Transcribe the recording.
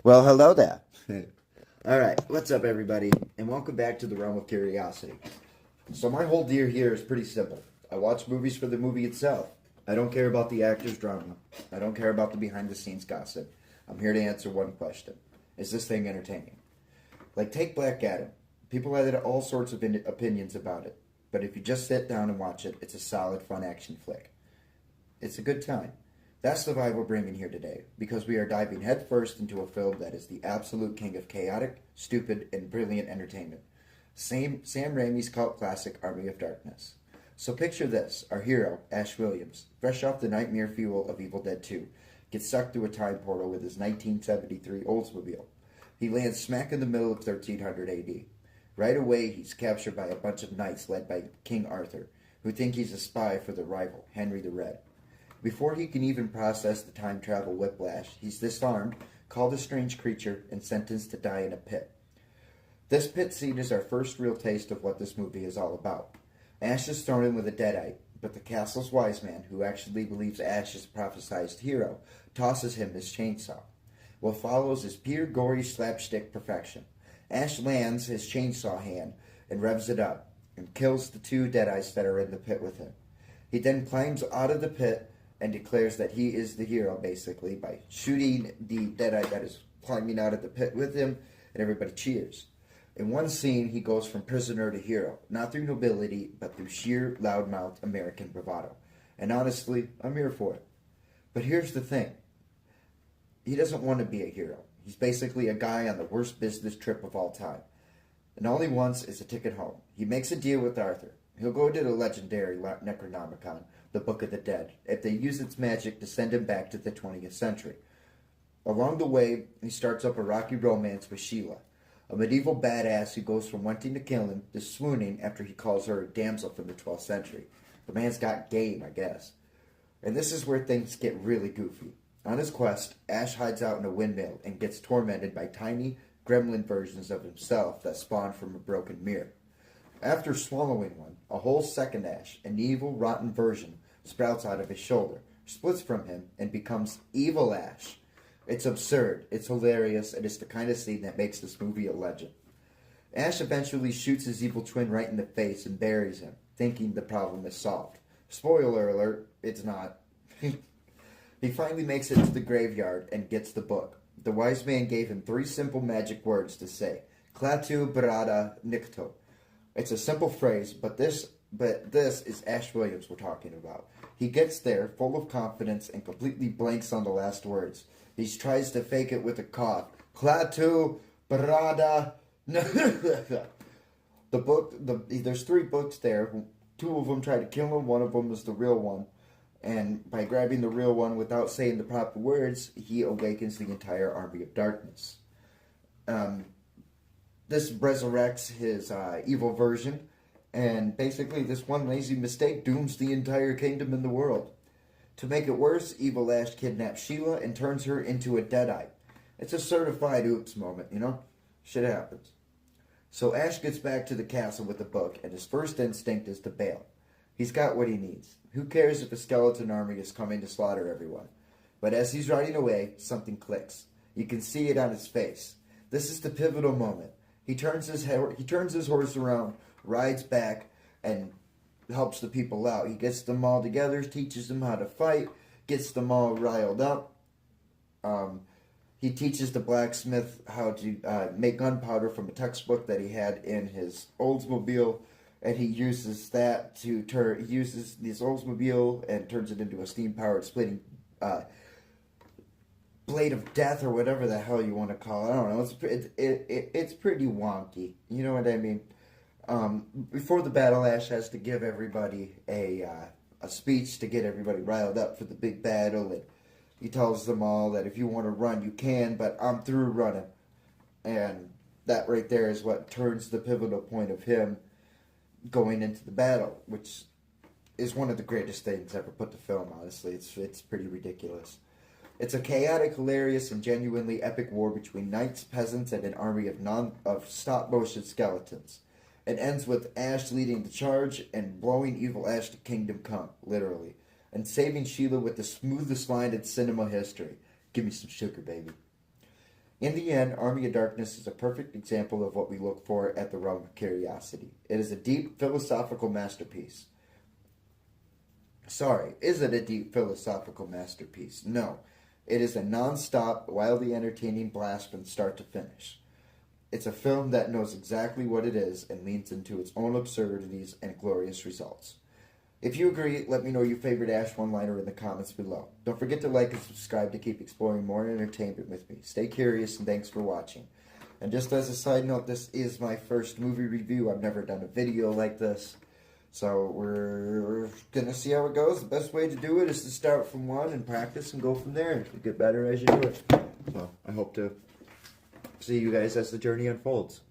Well, hello there. All right, what's up, everybody, and welcome back to the Realm of Curiosity. So my whole deal here is pretty simple. I watch movies for the movie itself. I don't care about the actor's drama. I don't care about the behind-the-scenes gossip. I'm here to answer one question. Is this thing entertaining? Like, take Black Adam. People had all sorts of opinions about it, but if you just sit down and watch it, it's a solid, fun action flick. It's a good time. That's the vibe we're bringing here today, because we are diving headfirst into a film that is the absolute king of chaotic, stupid, and brilliant entertainment. Sam Raimi's cult classic, Amey of Darkness. So picture this, our hero, Ash Williams, fresh off the nightmare fuel of Evil Dead 2, gets sucked through a time portal with his 1973 Oldsmobile. He lands smack in the middle of 1300 AD. Right away, he's captured by a bunch of knights led by King Arthur, who think he's a spy for their rival, Henry the Red. Before he can even process the time travel whiplash, he's disarmed, called a strange creature, and sentenced to die in a pit. This pit scene is our first real taste of what this movie is all about. Ash is thrown in with a deadite, but the castle's wise man, who actually believes Ash is a prophesized hero, tosses him his chainsaw. What follows is pure gory slapstick perfection. Ash lands his chainsaw hand and revs it up, and kills the two deadites that are in the pit with him. He then climbs out of the pit and declares that he is the hero, basically, by shooting the deadite that is climbing out of the pit with him, and everybody cheers. In one scene, he goes from prisoner to hero, not through nobility, but through sheer, loudmouth American bravado. And honestly, I'm here for it. But here's the thing. He doesn't want to be a hero. He's basically a guy on the worst business trip of all time. And all he wants is a ticket home. He makes a deal with Arthur. He'll go to the legendary Necronomicon, the Book of the Dead, if they use its magic to send him back to the 20th century. Along the way, he starts up a rocky romance with Sheila, a medieval badass who goes from wanting to kill him to swooning after he calls her a damsel from the 12th century. The man's got game, I guess. And this is where things get really goofy. On his quest, Ash hides out in a windmill and gets tormented by tiny, gremlin versions of himself that spawn from a broken mirror. After swallowing one, a whole second Ash, an evil, rotten version, sprouts out of his shoulder, splits from him, and becomes Evil Ash. It's absurd, it's hilarious, and it's the kind of scene that makes this movie a legend. Ash eventually shoots his evil twin right in the face and buries him, thinking the problem is solved. Spoiler alert, it's not. He finally makes it to the graveyard and gets the book. The wise man gave him 3 simple magic words to say, Klaatu Barada Nikto. It's a simple phrase, but this is Ash Williams we're talking about. He gets there, full of confidence, and completely blanks on the last words. He tries to fake it with a cough. Klaatu Barada. There's 3 books there. 2 of them try to kill him. 1 of them is the real one. And by grabbing the real one without saying the proper words, he awakens the entire Army of Darkness. This resurrects his evil version, and basically this one lazy mistake dooms the entire kingdom in the world. To make it worse, Evil Ash kidnaps Sheila and turns her into a deadite. It's a certified oops moment, you know? Shit happens. So Ash gets back to the castle with the book, and his first instinct is to bail. He's got what he needs. Who cares if a skeleton army is coming to slaughter everyone? But as he's riding away, something clicks. You can see it on his face. This is the pivotal moment. He turns his horse around, rides back, and helps the people out. He gets them all together, teaches them how to fight, gets them all riled up. He teaches the blacksmith how to make gunpowder from a textbook that he had in his Oldsmobile, and he uses that to he uses this Oldsmobile and turns it into a steam-powered splitting blade of death, or whatever the hell you want to call it. I don't know. It's pretty wonky. You know what I mean? Before the battle, Ash has to give everybody a speech to get everybody riled up for the big battle, and he tells them all that if you want to run, you can, but I'm through running. And that right there is what turns the pivotal point of him going into the battle, which is one of the greatest things ever put to film, honestly. It's pretty ridiculous. It's a chaotic, hilarious, and genuinely epic war between knights, peasants, and an army of stop-motion skeletons. It ends with Ash leading the charge and blowing Evil Ash to Kingdom Come, literally, and saving Sheila with the smoothest line in cinema history. Give me some sugar, baby. In the end, Army of Darkness is a perfect example of what we look for at the Realm of Curiosity. It is a deep philosophical masterpiece. Is it a deep philosophical masterpiece? No. It is a non-stop, wildly entertaining blast from start to finish. It's a film that knows exactly what it is and leans into its own absurdities and glorious results. If you agree, let me know your favorite Ash one-liner in the comments below. Don't forget to like and subscribe to keep exploring more entertainment with me. Stay curious and thanks for watching. And just as a side note, this is my first movie review. I've never done a video like this. So we're going to see how it goes. The best way to do it is to start from one and practice and go from there. You get better as you do it. So I hope to see you guys as the journey unfolds.